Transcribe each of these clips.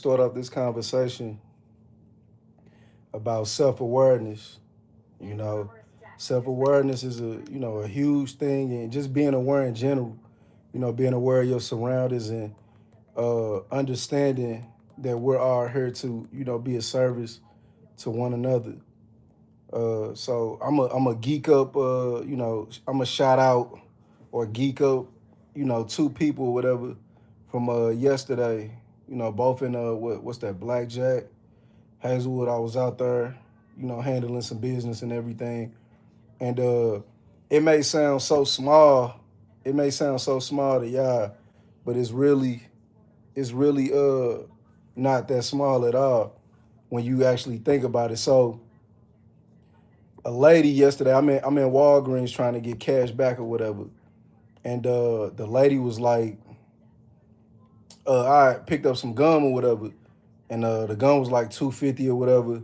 start off this conversation about self-awareness. You know, self-awareness is a huge thing, and just being aware in general. Being aware of your surroundings and understanding that we're all here to be a service to one another. So I'm a geek up. I'm a shout out or geek up. Two people, whatever, from yesterday. Both in what's that, Blackjack, Hazelwood. I was out there, handling some business and everything, and it may sound so small. It may sound so small to y'all, but it's really not that small at all when you actually think about it. So a lady yesterday, I'm in Walgreens trying to get cash back or whatever, and the lady was like, I picked up some gum or whatever, and the gum was like 250 or whatever,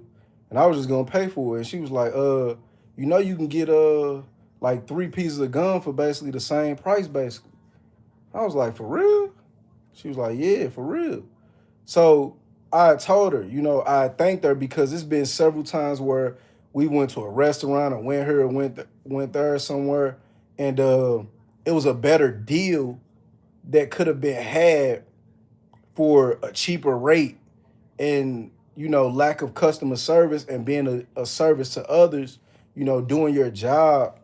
and I was just gonna pay for it. And she was like, you can get like 3 pieces of gum for basically the same price, basically. I was like, for real? She was like, yeah, for real. So I told her, I thanked her because it's been several times where we went to a restaurant or went here or went there somewhere, and it was a better deal that could have been had for a cheaper rate, and lack of customer service and being a service to others, doing your job.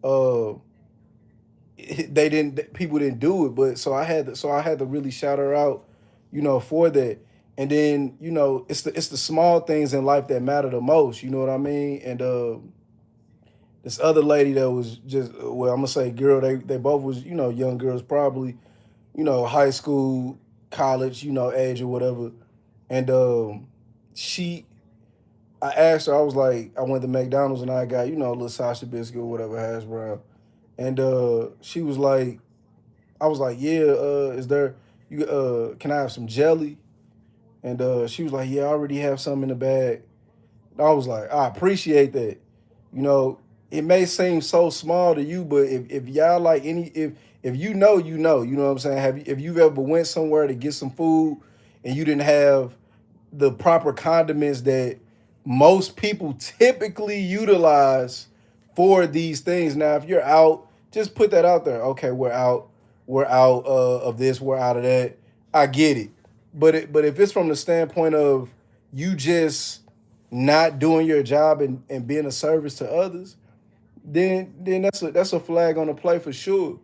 uh they didn't People didn't do it, but so I had to really shout her out, for that. And then it's the small things in life that matter the most, you know what I mean. And this other lady that was just, well, I'm gonna say girl, they both was young girls, probably high school, college, age or whatever. And she I asked her, I was like, I went to McDonald's and I got a little sausage biscuit or whatever, hash brown. And she was like, I was like, yeah, is there, you can I have some jelly? And she was like, yeah, I already have some in the bag. I was like, I appreciate that. You know, it may seem so small to you, but if y'all like if you know what I'm saying. If you've ever went somewhere to get some food and you didn't have the proper condiments that most people typically utilize for these things. Now, if you're out, just put that out there. Okay, we're out of this, we're out of that. I get it, but if it's from the standpoint of you just not doing your job and being a service to others, then that's a flag on the play for sure.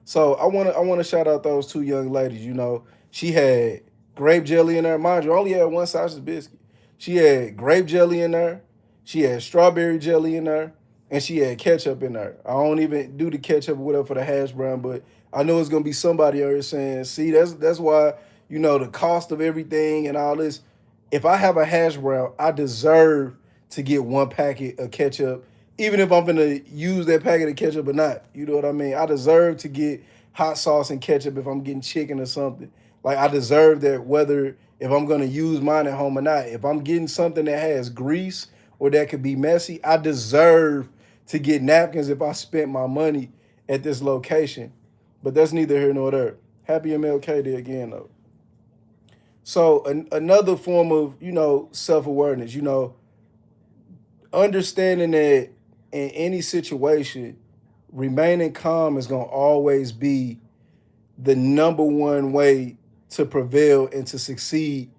So I wanna shout out those two young ladies. She had grape jelly in there. Mind you, I only had one sausage biscuit. She had grape jelly in there. She had strawberry jelly in there, and she had ketchup in there. I don't even do the ketchup or whatever for the hash brown, but I know it's gonna be somebody out here saying, "See, that's why the cost of everything and all this. If I have a hash brown, I deserve to get one packet of ketchup, even if I'm gonna use that packet of ketchup or not. You know what I mean? I deserve to get hot sauce and ketchup if I'm getting chicken or something. Like I deserve that whether if I'm gonna use mine at home or not. If I'm getting something that has grease or that could be messy, I deserve to get napkins if I spent my money at this location. But that's neither here nor there. Happy MLK Day again though. So another form of self awareness, understanding that in any situation, remaining calm is gonna always be the number one way to prevail and to succeed,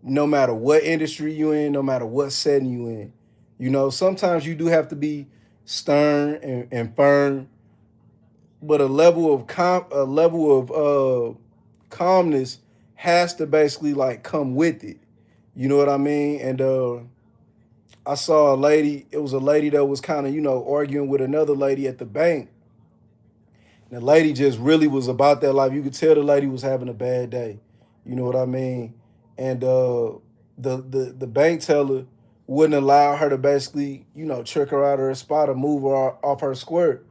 no matter what industry you in, no matter what setting you in. Sometimes you do have to be stern and firm, but a level of calmness has to basically like come with it. You know what I mean? And I saw a lady. It was a lady that was kind of arguing with another lady at the bank. And the lady just really was about that life. You could tell the lady was having a bad day. You know what I mean? And the bank teller wouldn't allow her to basically trick her out of her spot or move her off her square.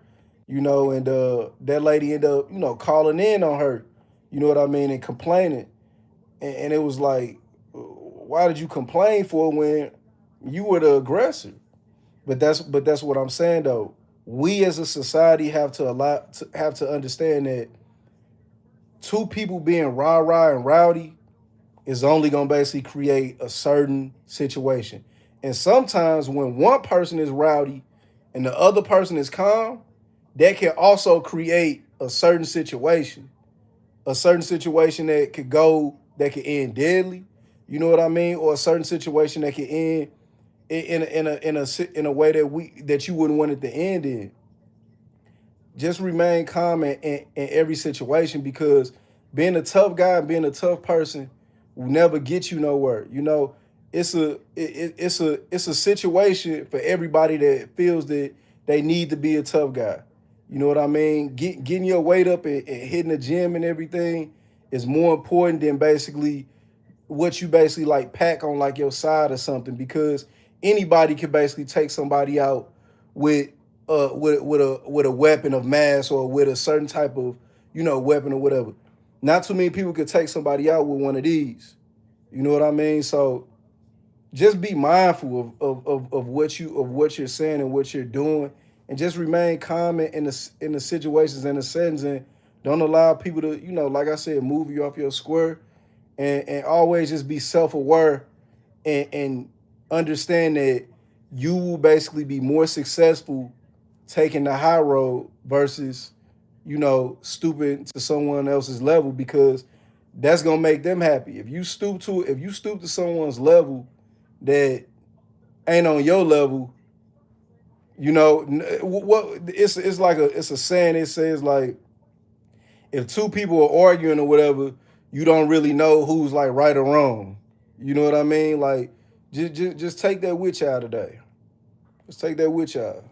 And that lady ended up calling in on her. You know what I mean? And complaining. And it was like, why did you complain for when you were the aggressor? But that's what I'm saying though. We as a society have to understand that two people being rah rah and rowdy is only gonna basically create a certain situation. And sometimes when one person is rowdy and the other person is calm, that can also create a certain situation that that could end deadly. You know what I mean? Or a certain situation that could end in a way that you wouldn't want it to end in. Just remain calm in every situation, because being a tough guy and being a tough person will never get you nowhere. You know, it's a situation for everybody that feels that they need to be a tough guy. You know what I mean? Getting your weight up and hitting the gym and everything is more important than basically what you basically like pack on like your side or something, because anybody can basically take somebody out with with a weapon of mass, or with a certain type of, you know, weapon or whatever. Not too many people could take somebody out with one of these. You know what I mean? So just be mindful of what you're saying and what you're doing, and just remain calm in the situations and the settings, and don't allow people to, you know, like I said, move you off your square, and always just be self-aware, and understand that you will basically be more successful taking the high road versus, you know, stooping to someone else's level, because that's gonna make them happy. If you stoop to someone's level that ain't on your level, you know what, it's like it's a saying. It says like, if two people are arguing or whatever, you don't really know who's like right or wrong. You know what I mean? Like, just take that with y'all today. Just take that with y'all.